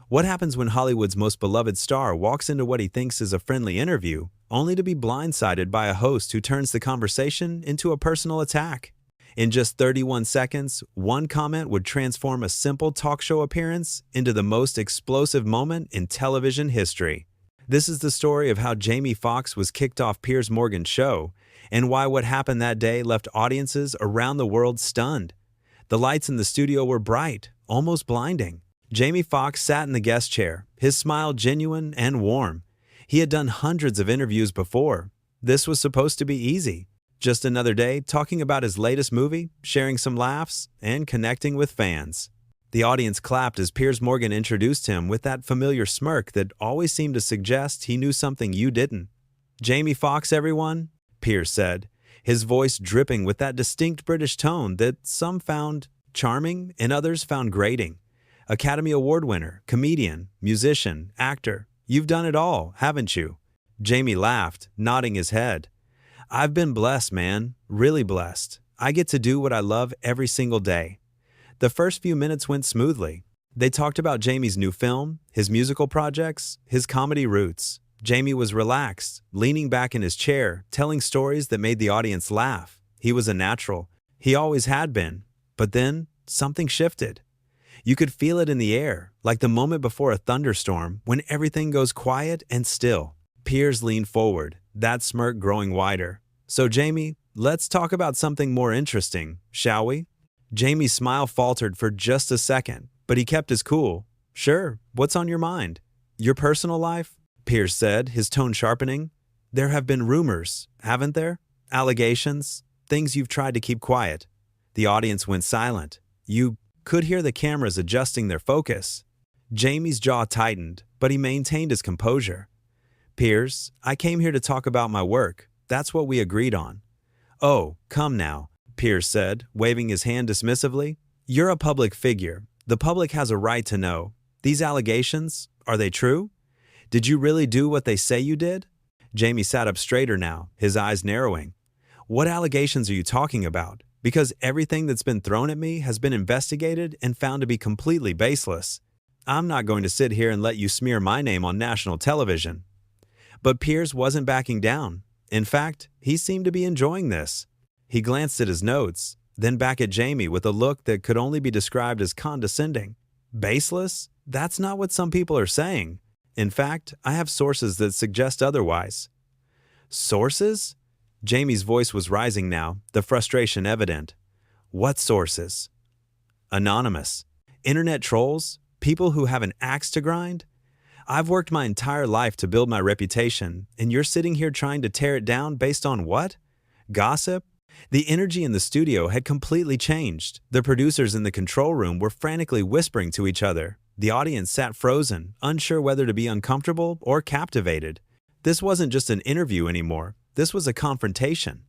What happens when Hollywood's most beloved star walks into what he thinks is a friendly interview, only to be blindsided by a host who turns the conversation into a personal attack? In just 31 seconds, one comment would transform a simple talk show appearance into the most explosive moment in television history. This is the story of how Jamie Foxx was kicked off Piers Morgan's show, and why what happened that day left audiences around the world stunned. The lights in the studio were bright, almost blinding. Jamie Foxx sat in the guest chair, his smile genuine and warm. He had done hundreds of interviews before. This was supposed to be easy. Just another day talking about his latest movie, sharing some laughs, and connecting with fans. The audience clapped as Piers Morgan introduced him with that familiar smirk that always seemed to suggest he knew something you didn't. "Jamie Foxx, everyone," Piers said, his voice dripping with that distinct British tone that some found charming and others found grating. Academy Award winner, comedian, musician, actor. You've done it all, haven't you? Jamie laughed, nodding his head. "I've been blessed, man. Really blessed. I get to do what I love every single day." The first few minutes went smoothly. They talked about Jamie's new film, his musical projects, his comedy roots. Jamie was relaxed, leaning back in his chair, telling stories that made the audience laugh. He was a natural. He always had been. But then, something shifted. You could feel it in the air, like the moment before a thunderstorm when everything goes quiet and still. Piers leaned forward, that smirk growing wider. "So Jamie, let's talk about something more interesting, shall we?" Jamie's smile faltered for just a second, but he kept his cool. "Sure, what's on your mind?" "Your personal life?" Piers said, his tone sharpening. "There have been rumors, haven't there? Allegations, things you've tried to keep quiet." The audience went silent. You could hear the cameras adjusting their focus. Jamie's jaw tightened, but he maintained his composure. "Piers, I came here to talk about my work. That's what we agreed on." "Oh, come now," Piers said, waving his hand dismissively. "You're a public figure. The public has a right to know. These allegations, are they true? Did you really do what they say you did?" Jamie sat up straighter now, his eyes narrowing. "What allegations are you talking about? Because everything that's been thrown at me has been investigated and found to be completely baseless. I'm not going to sit here and let you smear my name on national television." But Piers wasn't backing down. In fact, he seemed to be enjoying this. He glanced at his notes, then back at Jamie with a look that could only be described as condescending. "Baseless? That's not what some people are saying. In fact, I have sources that suggest otherwise." "Sources?" Jamie's voice was rising now, the frustration evident. "What sources?" "Anonymous. Internet trolls? People who have an axe to grind? I've worked my entire life to build my reputation, and you're sitting here trying to tear it down based on what? Gossip?" The energy in the studio had completely changed. The producers in the control room were frantically whispering to each other. The audience sat frozen, unsure whether to be uncomfortable or captivated. This wasn't just an interview anymore. This was a confrontation.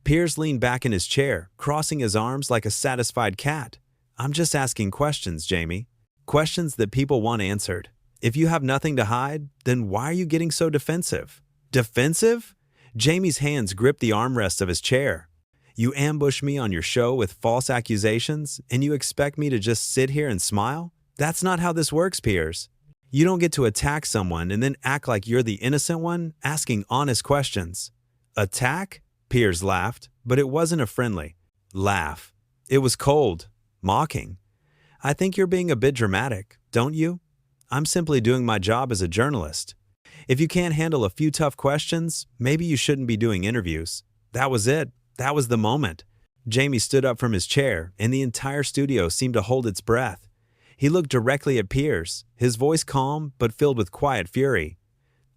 Piers leaned back in his chair, crossing his arms like a satisfied cat. "I'm just asking questions, Jamie. Questions that people want answered. If you have nothing to hide, then why are you getting so defensive?" "Defensive?" Jamie's hands gripped the armrest of his chair. "You ambush me on your show with false accusations, and you expect me to just sit here and smile? That's not how this works, Piers. You don't get to attack someone and then act like you're the innocent one, asking honest questions." "Attack?" Piers laughed, but it wasn't a friendly laugh. It was cold, mocking. "I think you're being a bit dramatic, don't you? I'm simply doing my job as a journalist. If you can't handle a few tough questions, maybe you shouldn't be doing interviews." That was it. That was the moment. Jamie stood up from his chair, and the entire studio seemed to hold its breath. He looked directly at Piers, his voice calm but filled with quiet fury.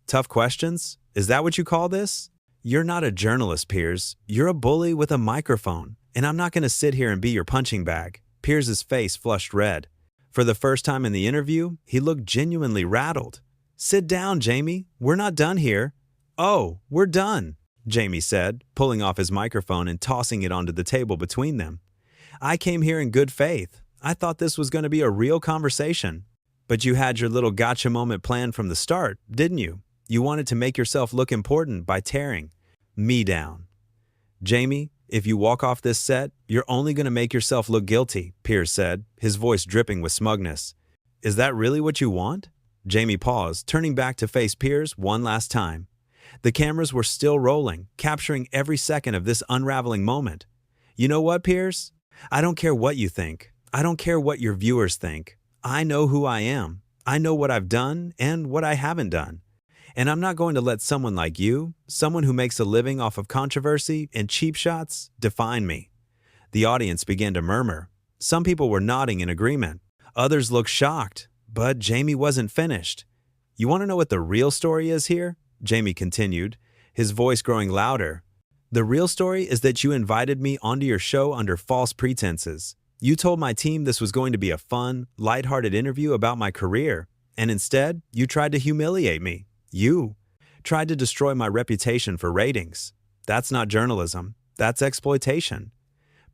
"Tough questions? Is that what you call this? You're not a journalist, Piers. You're a bully with a microphone, and I'm not going to sit here and be your punching bag." Piers's face flushed red. For the first time in the interview, he looked genuinely rattled. "Sit down, Jamie. We're not done here." "Oh, we're done," Jamie said, pulling off his microphone and tossing it onto the table between them. "I came here in good faith. I thought this was going to be a real conversation. But you had your little gotcha moment planned from the start, didn't you? You wanted to make yourself look important by tearing me down." "Jamie, if you walk off this set, you're only going to make yourself look guilty," Piers said, his voice dripping with smugness. Is that really what you want? Jamie paused, turning back to face Piers one last time. The cameras were still rolling, capturing every second of this unraveling moment. You know what, Piers? I don't care what you think. I don't care what your viewers think. I know who I am. I know what I've done and what I haven't done. And I'm not going to let someone like you, someone who makes a living off of controversy and cheap shots, define me. The audience began to murmur. Some people were nodding in agreement. Others looked shocked, but Jamie wasn't finished. You want to know what the real story is here? Jamie continued, his voice growing louder. The real story is that you invited me onto your show under false pretenses. You told my team this was going to be a fun, lighthearted interview about my career, and instead, you tried to humiliate me. You tried to destroy my reputation for ratings. That's not journalism. That's exploitation.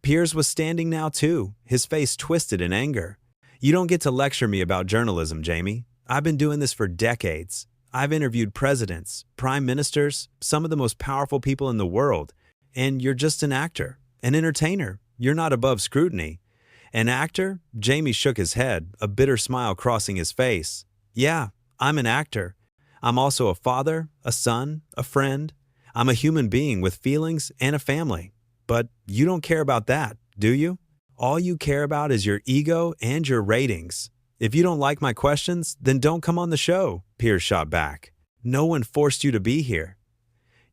Piers was standing now too, his face twisted in anger. You don't get to lecture me about journalism, Jamie. I've been doing this for decades. I've interviewed presidents, prime ministers, some of the most powerful people in the world, and you're just an actor, an entertainer. You're not above scrutiny. An actor? Jamie shook his head, a bitter smile crossing his face. Yeah, I'm an actor. I'm also a father, a son, a friend. I'm a human being with feelings and a family. But you don't care about that, do you? All you care about is your ego and your ratings. If you don't like my questions, then don't come on the show, Piers shot back. No one forced you to be here.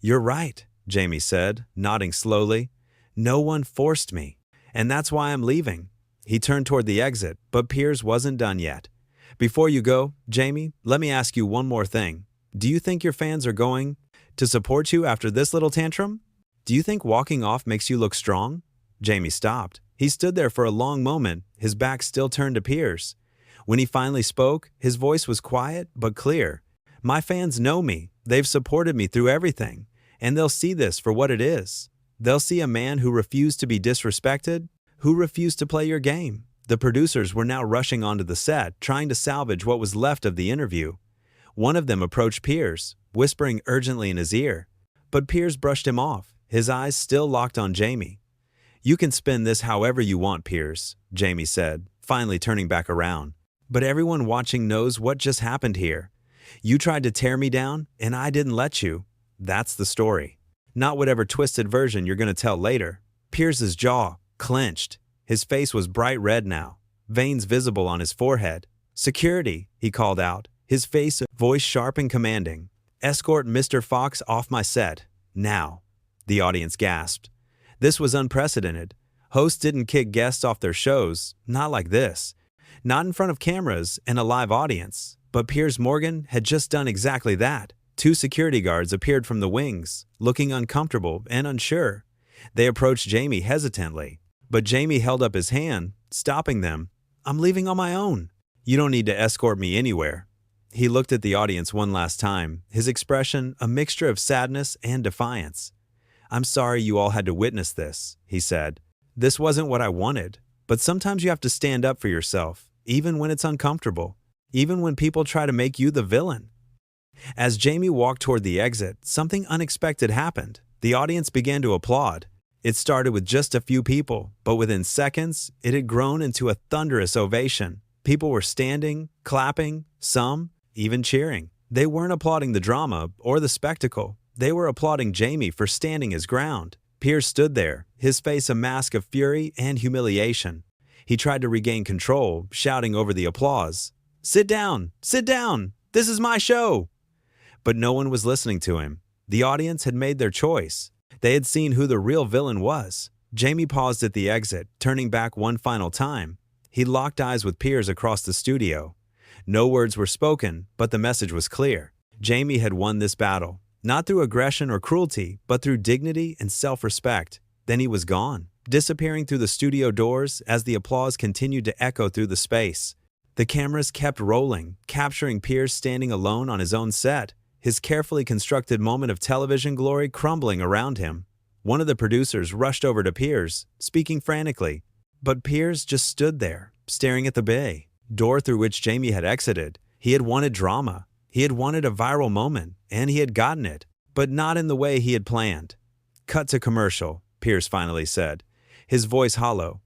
You're right, Jamie said, nodding slowly. No one forced me, and that's why I'm leaving. He turned toward the exit, but Piers wasn't done yet. Before you go, Jamie, let me ask you one more thing. Do you think your fans are going to support you after this little tantrum? Do you think walking off makes you look strong? Jamie stopped. He stood there for a long moment, his back still turned to Piers. When he finally spoke, his voice was quiet but clear. My fans know me. They've supported me through everything, and they'll see this for what it is. They'll see a man who refused to be disrespected, who refused to play your game. The producers were now rushing onto the set, trying to salvage what was left of the interview. One of them approached Piers, whispering urgently in his ear. But Piers brushed him off, his eyes still locked on Jamie. You can spin this however you want, Piers, Jamie said, finally turning back around. But everyone watching knows what just happened here. You tried to tear me down, and I didn't let you. That's the story. Not whatever twisted version you're going to tell later. Piers's jaw clenched. His face was bright red now, veins visible on his forehead. Security, he called out, his voice sharp and commanding. Escort Mr. Fox off my set. Now. The audience gasped. This was unprecedented. Hosts didn't kick guests off their shows, not like this. Not in front of cameras and a live audience. But Piers Morgan had just done exactly that. Two security guards appeared from the wings, looking uncomfortable and unsure. They approached Jamie hesitantly, but Jamie held up his hand, stopping them. I'm leaving on my own. You don't need to escort me anywhere. He looked at the audience one last time, his expression a mixture of sadness and defiance. I'm sorry you all had to witness this, he said. This wasn't what I wanted, but sometimes you have to stand up for yourself, even when it's uncomfortable, even when people try to make you the villain. As Jamie walked toward the exit, something unexpected happened. The audience began to applaud. It started with just a few people, but within seconds, it had grown into a thunderous ovation. People were standing, clapping, some even cheering. They weren't applauding the drama or the spectacle. They were applauding Jamie for standing his ground. Piers stood there, his face a mask of fury and humiliation. He tried to regain control, shouting over the applause. Sit down! Sit down! This is my show! But no one was listening to him. The audience had made their choice. They had seen who the real villain was. Jamie paused at the exit, turning back one final time. He locked eyes with Piers across the studio. No words were spoken, but the message was clear. Jamie had won this battle, not through aggression or cruelty, but through dignity and self-respect. Then he was gone, disappearing through the studio doors as the applause continued to echo through the space. The cameras kept rolling, capturing Piers standing alone on his own set, his carefully constructed moment of television glory crumbling around him. One of the producers rushed over to Piers, speaking frantically. But Piers just stood there, staring at the bay door through which Jamie had exited. He had wanted drama. He had wanted a viral moment, and he had gotten it, but not in the way he had planned. Cut to commercial, Piers finally said, his voice hollow.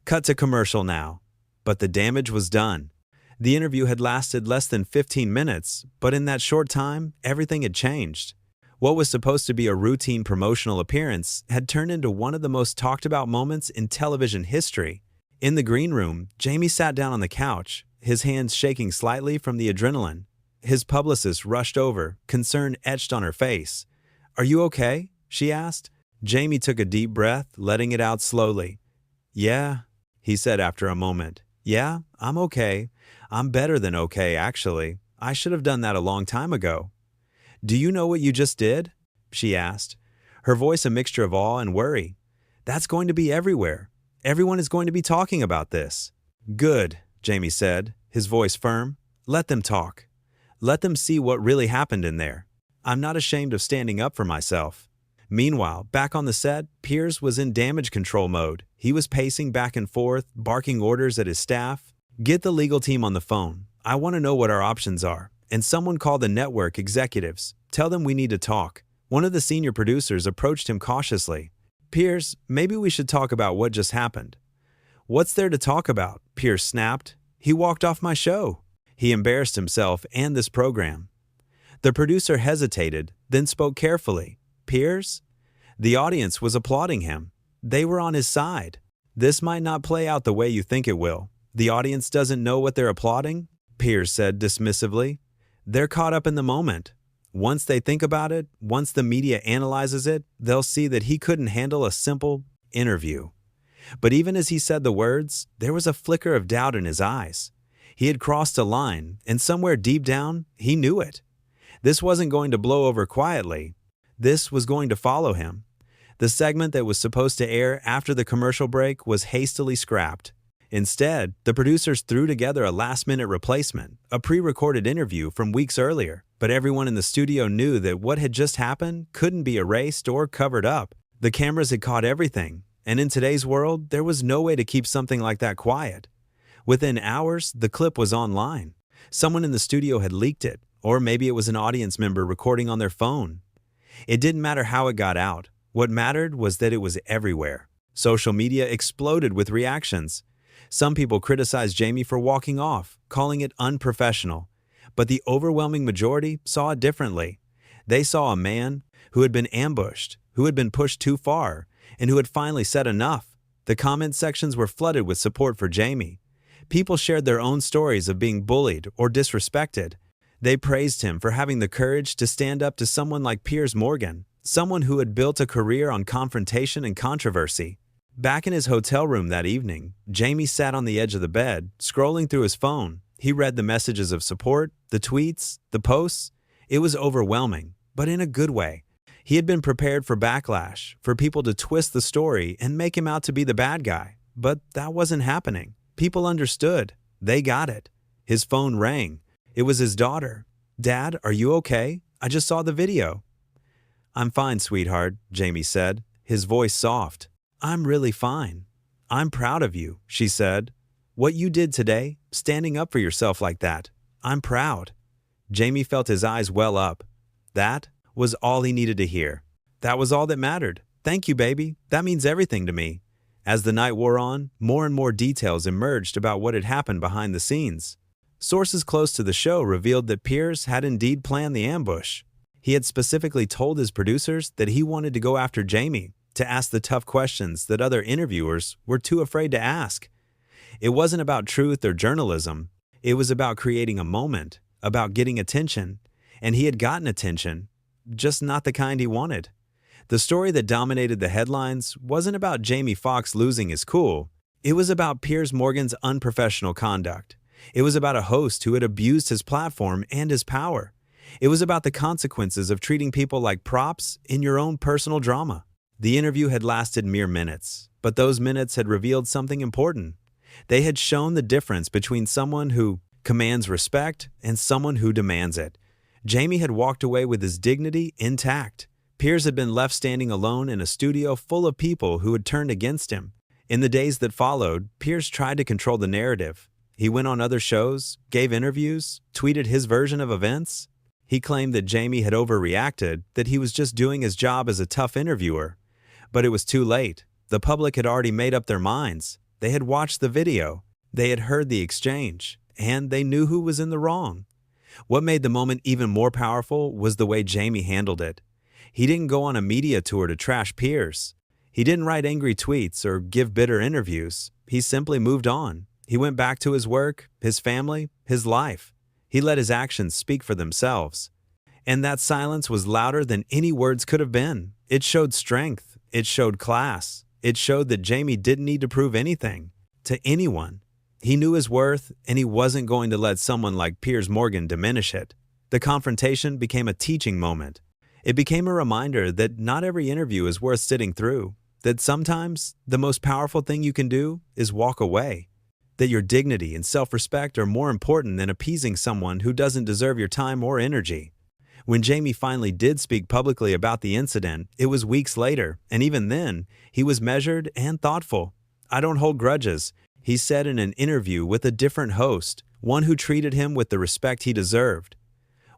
Cut to commercial now. But the damage was done. The interview had lasted less than 15 minutes, but in that short time, everything had changed. What was supposed to be a routine promotional appearance had turned into one of the most talked about moments in television history. In the green room, Jamie sat down on the couch, his hands shaking slightly from the adrenaline. His publicist rushed over, concern etched on her face. "Are you okay?" she asked. Jamie took a deep breath, letting it out slowly. "Yeah," he said after a moment. "Yeah, I'm okay. I'm better than okay, actually. I should have done that a long time ago." "Do you know what you just did?" she asked, her voice a mixture of awe and worry. "That's going to be everywhere. Everyone is going to be talking about this." "Good," Jamie said, his voice firm. "Let them talk. Let them see what really happened in there. I'm not ashamed of standing up for myself." Meanwhile, back on the set, Piers was in damage control mode. He was pacing back and forth, barking orders at his staff. "Get the legal team on the phone. I want to know what our options are. And someone call the network executives. Tell them we need to talk." One of the senior producers approached him cautiously. "Piers, maybe we should talk about what just happened." "What's there to talk about?" Piers snapped. "He walked off my show." He embarrassed himself and this program. The producer hesitated, then spoke carefully. "Piers?" The audience was applauding him. They were on his side. "This might not play out the way you think it will. The audience doesn't know what they're applauding," Piers said dismissively. "They're caught up in the moment. Once they think about it, once the media analyzes it, they'll see that he couldn't handle a simple interview." But even as he said the words, there was a flicker of doubt in his eyes. He had crossed a line, and somewhere deep down, he knew it. This wasn't going to blow over quietly. This was going to follow him. The segment that was supposed to air after the commercial break was hastily scrapped. Instead, the producers threw together a last-minute replacement, a pre-recorded interview from weeks earlier. But everyone in the studio knew that what had just happened couldn't be erased or covered up. The cameras had caught everything, and in today's world, there was no way to keep something like that quiet. Within hours, the clip was online. Someone in the studio had leaked it, or maybe it was an audience member recording on their phone. It didn't matter how it got out. What mattered was that it was everywhere. Social media exploded with reactions. Some people criticized Jamie for walking off, calling it unprofessional. But the overwhelming majority saw it differently. They saw a man who had been ambushed, who had been pushed too far, and who had finally said enough. The comment sections were flooded with support for Jamie. People shared their own stories of being bullied or disrespected. They praised him for having the courage to stand up to someone like Piers Morgan, someone who had built a career on confrontation and controversy. Back in his hotel room that evening, Jamie sat on the edge of the bed, scrolling through his phone. He read the messages of support, the tweets, the posts. It was overwhelming, but in a good way. He had been prepared for backlash, for people to twist the story and make him out to be the bad guy. But that wasn't happening. People understood. They got it. His phone rang. It was his daughter. "Dad, are you okay? I just saw the video." "I'm fine, sweetheart," Jamie said, his voice soft. "I'm really fine. I'm proud of you," she said. "What you did today, standing up for yourself like that, I'm proud." Jamie felt his eyes well up. That was all he needed to hear. That was all that mattered. "Thank you, baby. That means everything to me." As the night wore on, more and more details emerged about what had happened behind the scenes. Sources close to the show revealed that Piers had indeed planned the ambush. He had specifically told his producers that he wanted to go after Jamie, to ask the tough questions that other interviewers were too afraid to ask. It wasn't about truth or journalism. It was about creating a moment, about getting attention. And he had gotten attention, just not the kind he wanted. The story that dominated the headlines wasn't about Jamie Foxx losing his cool. It was about Piers Morgan's unprofessional conduct. It was about a host who had abused his platform and his power. It was about the consequences of treating people like props in your own personal drama. The interview had lasted mere minutes, but those minutes had revealed something important. They had shown the difference between someone who commands respect and someone who demands it. Jamie had walked away with his dignity intact. Piers had been left standing alone in a studio full of people who had turned against him. In the days that followed, Piers tried to control the narrative. He went on other shows, gave interviews, tweeted his version of events. He claimed that Jamie had overreacted, that he was just doing his job as a tough interviewer. But it was too late. The public had already made up their minds. They had watched the video. They had heard the exchange. and they knew who was in the wrong. What made the moment even more powerful was the way Jamie handled it. He didn't go on a media tour to trash Piers. He didn't write angry tweets or give bitter interviews. He simply moved on. He went back to his work, his family, his life. He let his actions speak for themselves. And that silence was louder than any words could have been. It showed strength. It showed class. It showed that Jamie didn't need to prove anything to anyone. He knew his worth, and he wasn't going to let someone like Piers Morgan diminish it. The confrontation became a teaching moment. It became a reminder that not every interview is worth sitting through, that sometimes the most powerful thing you can do is walk away, that your dignity and self-respect are more important than appeasing someone who doesn't deserve your time or energy. When Jamie finally did speak publicly about the incident, it was weeks later, and even then, he was measured and thoughtful. "I don't hold grudges," he said in an interview with a different host, one who treated him with the respect he deserved.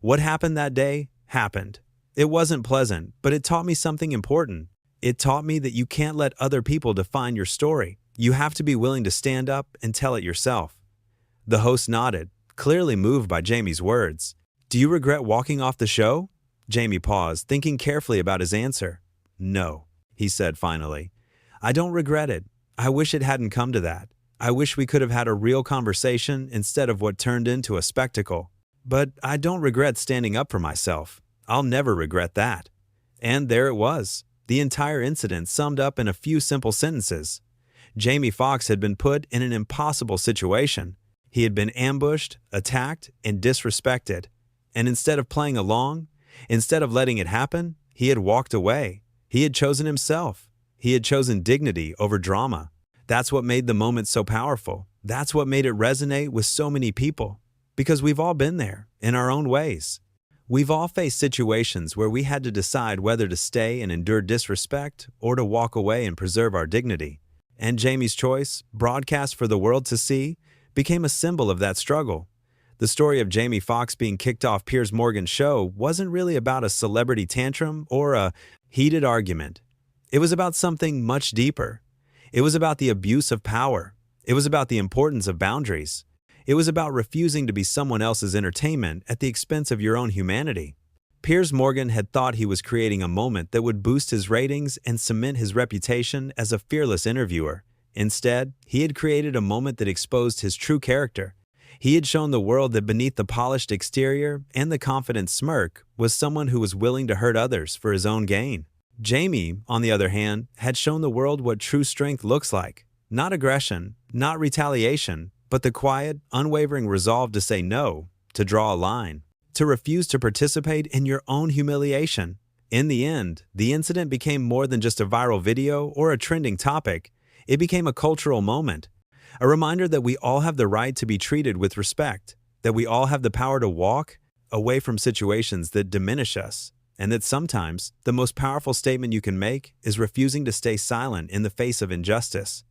What happened that day happened. It wasn't pleasant, but it taught me something important. It taught me that you can't let other people define your story. You have to be willing to stand up and tell it yourself. The host nodded, clearly moved by Jamie's words. "Do you regret walking off the show?" Jamie paused, thinking carefully about his answer. "No," he said finally. "I don't regret it. I wish it hadn't come to that. I wish we could have had a real conversation instead of what turned into a spectacle. But I don't regret standing up for myself. I'll never regret that." And there it was. The entire incident summed up in a few simple sentences. Jamie Foxx had been put in an impossible situation. He had been ambushed, attacked, and disrespected. And instead of playing along, instead of letting it happen, he had walked away. He had chosen himself. He had chosen dignity over drama. That's what made the moment so powerful. That's what made it resonate with so many people. Because we've all been there, in our own ways. We've all faced situations where we had to decide whether to stay and endure disrespect or to walk away and preserve our dignity. And Jamie's choice, broadcast for the world to see, became a symbol of that struggle. The story of Jamie Foxx being kicked off Piers Morgan's show wasn't really about a celebrity tantrum or a heated argument. It was about something much deeper. It was about the abuse of power. It was about the importance of boundaries. It was about refusing to be someone else's entertainment at the expense of your own humanity. Piers Morgan had thought he was creating a moment that would boost his ratings and cement his reputation as a fearless interviewer. Instead, he had created a moment that exposed his true character. He had shown the world that beneath the polished exterior and the confident smirk was someone who was willing to hurt others for his own gain. Jamie, on the other hand, had shown the world what true strength looks like. Not aggression, not retaliation, but the quiet, unwavering resolve to say no, to draw a line, to refuse to participate in your own humiliation. In the end, the incident became more than just a viral video or a trending topic. It became a cultural moment, a reminder that we all have the right to be treated with respect, that we all have the power to walk away from situations that diminish us, and that sometimes the most powerful statement you can make is refusing to stay silent in the face of injustice.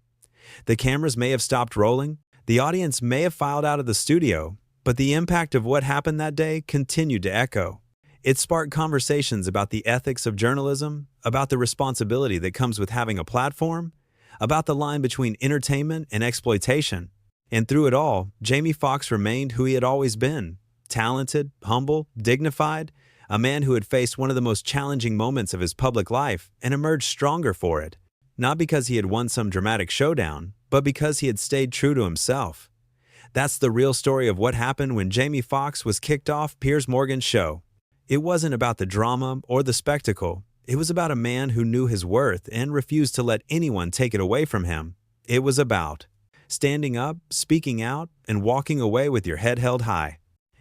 The cameras may have stopped rolling, the audience may have filed out of the studio, but the impact of what happened that day continued to echo. It sparked conversations about the ethics of journalism, about the responsibility that comes with having a platform, about the line between entertainment and exploitation. And through it all, Jamie Foxx remained who he had always been: talented, humble, dignified, a man who had faced one of the most challenging moments of his public life and emerged stronger for it. Not because he had won some dramatic showdown, but because he had stayed true to himself. That's the real story of what happened when Jamie Foxx was kicked off Piers Morgan's show. It wasn't about the drama or the spectacle. It was about a man who knew his worth and refused to let anyone take it away from him. It was about standing up, speaking out, and walking away with your head held high.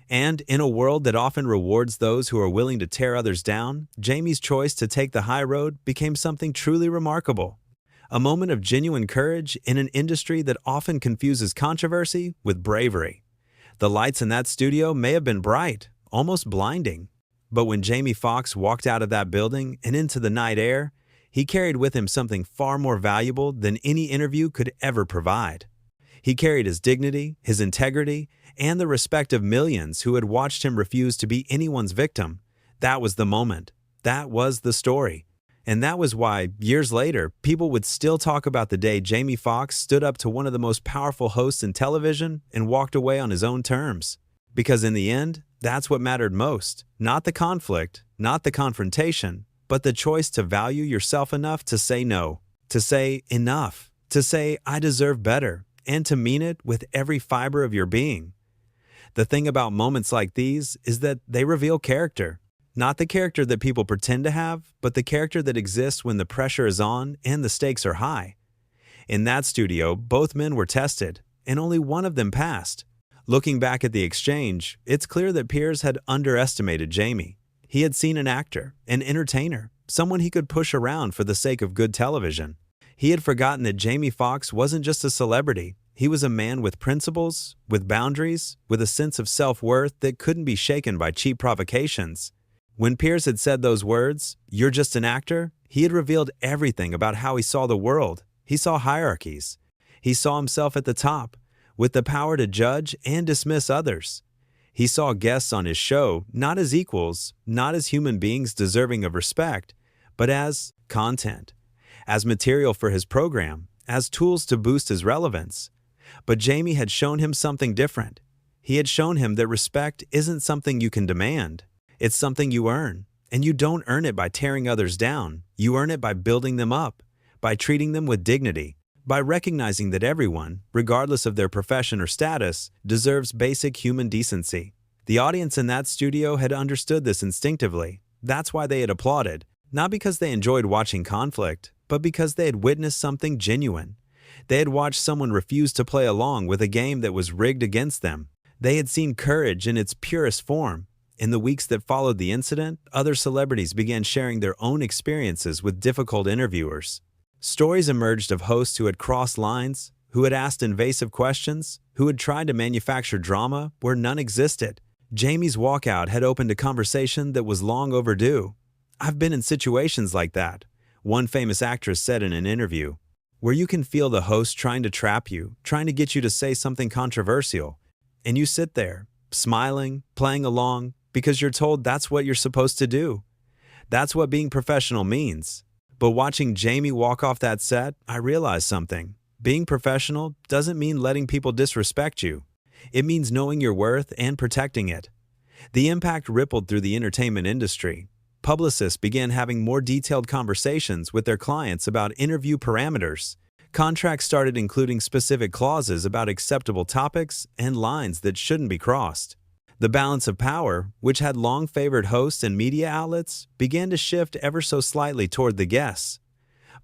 And in a world that often rewards those who are willing to tear others down, Jamie's choice to take the high road became something truly remarkable. A moment of genuine courage in an industry that often confuses controversy with bravery. The lights in that studio may have been bright, almost blinding. But when Jamie Foxx walked out of that building and into the night air, he carried with him something far more valuable than any interview could ever provide. He carried his dignity, his integrity, and the respect of millions who had watched him refuse to be anyone's victim. That was the moment. That was the story. And that was why, years later, people would still talk about the day Jamie Foxx stood up to one of the most powerful hosts in television and walked away on his own terms. Because in the end, that's what mattered most. Not the conflict, not the confrontation, but the choice to value yourself enough to say no, to say enough, to say I deserve better, and to mean it with every fiber of your being. The thing about moments like these is that they reveal character. Not the character that people pretend to have, but the character that exists when the pressure is on and the stakes are high. In that studio, both men were tested, and only one of them passed. Looking back at the exchange, it's clear that Piers had underestimated Jamie. He had seen an actor, an entertainer, someone he could push around for the sake of good television. He had forgotten that Jamie Foxx wasn't just a celebrity. He was a man with principles, with boundaries, with a sense of self-worth that couldn't be shaken by cheap provocations. When Piers had said those words, "You're just an actor," he had revealed everything about how he saw the world. He saw hierarchies. He saw himself at the top, with the power to judge and dismiss others. He saw guests on his show not as equals, not as human beings deserving of respect, but as content, as material for his program, as tools to boost his relevance. But Jamie had shown him something different. He had shown him that respect isn't something you can demand. It's something you earn, and you don't earn it by tearing others down. You earn it by building them up, by treating them with dignity, by recognizing that everyone, regardless of their profession or status, deserves basic human decency. The audience in that studio had understood this instinctively. That's why they had applauded, not because they enjoyed watching conflict, but because they had witnessed something genuine. They had watched someone refuse to play along with a game that was rigged against them. They had seen courage in its purest form. In the weeks that followed the incident, other celebrities began sharing their own experiences with difficult interviewers. Stories emerged of hosts who had crossed lines, who had asked invasive questions, who had tried to manufacture drama where none existed. Jamie's walkout had opened a conversation that was long overdue. "I've been in situations like that," one famous actress said in an interview, "where you can feel the host trying to trap you, trying to get you to say something controversial. And you sit there, smiling, playing along, because you're told that's what you're supposed to do. That's what being professional means." But watching Jamie walk off that set, I realized something. Being professional doesn't mean letting people disrespect you. It means knowing your worth and protecting it. The impact rippled through the entertainment industry. Publicists began having more detailed conversations with their clients about interview parameters. Contracts started including specific clauses about acceptable topics and lines that shouldn't be crossed. The balance of power, which had long favored hosts and media outlets, began to shift ever so slightly toward the guests.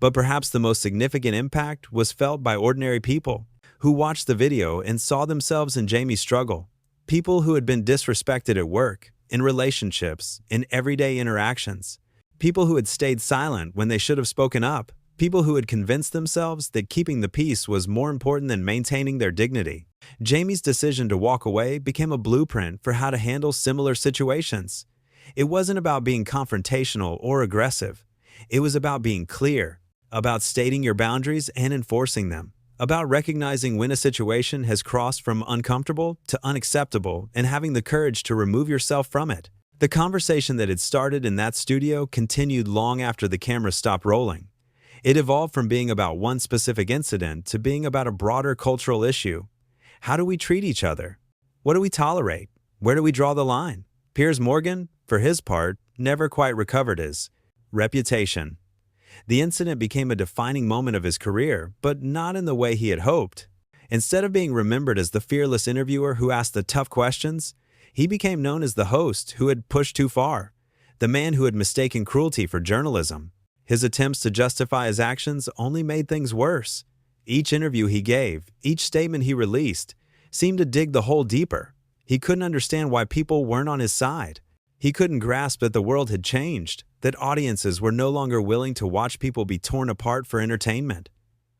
But perhaps the most significant impact was felt by ordinary people who watched the video and saw themselves in Jamie's struggle. People who had been disrespected at work, in relationships, in everyday interactions. People who had stayed silent when they should have spoken up. People who had convinced themselves that keeping the peace was more important than maintaining their dignity. Jamie's decision to walk away became a blueprint for how to handle similar situations. It wasn't about being confrontational or aggressive. It was about being clear, about stating your boundaries and enforcing them, about recognizing when a situation has crossed from uncomfortable to unacceptable and having the courage to remove yourself from it. The conversation that had started in that studio continued long after the camera stopped rolling. It evolved from being about one specific incident to being about a broader cultural issue. How do we treat each other? What do we tolerate? Where do we draw the line? Piers Morgan, for his part, never quite recovered his reputation. The incident became a defining moment of his career, but not in the way he had hoped. Instead of being remembered as the fearless interviewer who asked the tough questions, he became known as the host who had pushed too far, the man who had mistaken cruelty for journalism. His attempts to justify his actions only made things worse. Each interview he gave, each statement he released, seemed to dig the hole deeper. He couldn't understand why people weren't on his side. He couldn't grasp that the world had changed, that audiences were no longer willing to watch people be torn apart for entertainment.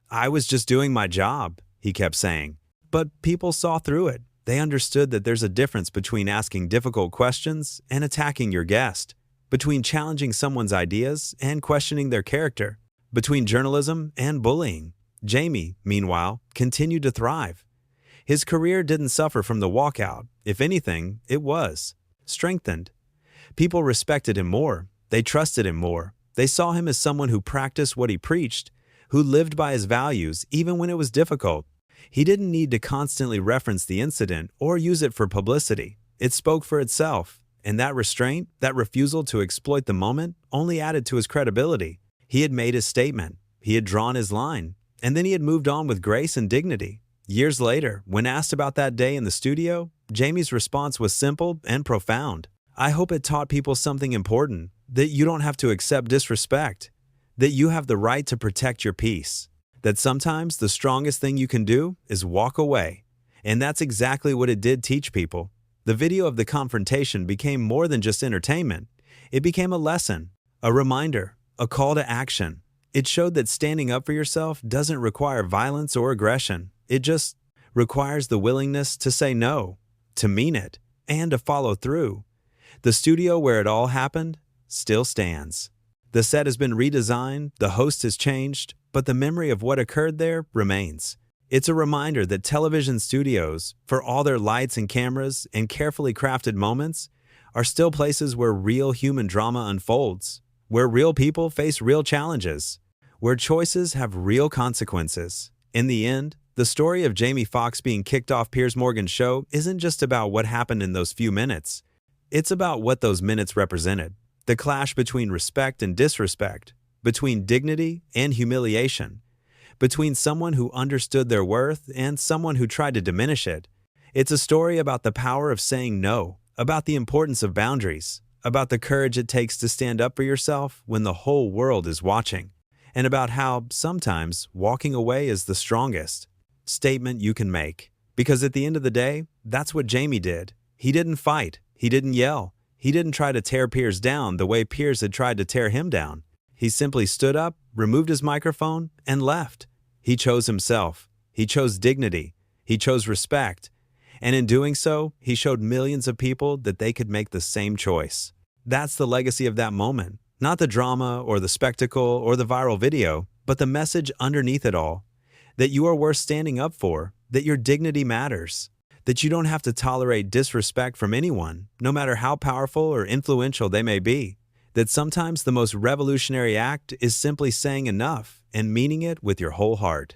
"I was just doing my job," he kept saying. But people saw through it. They understood that there's a difference between asking difficult questions and attacking your guest, between challenging someone's ideas and questioning their character, between journalism and bullying. Jamie, meanwhile, continued to thrive. His career didn't suffer from the walkout. If anything, it was strengthened. People respected him more. They trusted him more. They saw him as someone who practiced what he preached, who lived by his values even when it was difficult. He didn't need to constantly reference the incident or use it for publicity. It spoke for itself, and that restraint, that refusal to exploit the moment, only added to his credibility. He had made his statement, he had drawn his line, and then he had moved on with grace and dignity. Years later, when asked about that day in the studio, Jamie's response was simple and profound. "I hope it taught people something important, that you don't have to accept disrespect, that you have the right to protect your peace, that sometimes the strongest thing you can do is walk away." And that's exactly what it did teach people. The video of the confrontation became more than just entertainment. It became a lesson, a reminder, a call to action. It showed that standing up for yourself doesn't require violence or aggression. It just requires the willingness to say no, to mean it, and to follow through. The studio where it all happened still stands. The set has been redesigned, the host has changed, but the memory of what occurred there remains. It's a reminder that television studios, for all their lights and cameras and carefully crafted moments, are still places where real human drama unfolds, where real people face real challenges, where choices have real consequences. In the end, the story of Jamie Foxx being kicked off Piers Morgan's show isn't just about what happened in those few minutes. It's about what those minutes represented. The clash between respect and disrespect, between dignity and humiliation, between someone who understood their worth and someone who tried to diminish it. It's a story about the power of saying no, about the importance of boundaries, about the courage it takes to stand up for yourself when the whole world is watching, and about how, sometimes, walking away is the strongest statement you can make. Because at the end of the day, that's what Jamie did. He didn't fight. He didn't yell. He didn't try to tear Piers down the way Piers had tried to tear him down. He simply stood up, removed his microphone, and left. He chose himself. He chose dignity. He chose respect. And in doing so, he showed millions of people that they could make the same choice. That's the legacy of that moment. Not the drama or the spectacle or the viral video, but the message underneath it all. That you are worth standing up for, that your dignity matters, that you don't have to tolerate disrespect from anyone, no matter how powerful or influential they may be, that sometimes the most revolutionary act is simply saying enough and meaning it with your whole heart.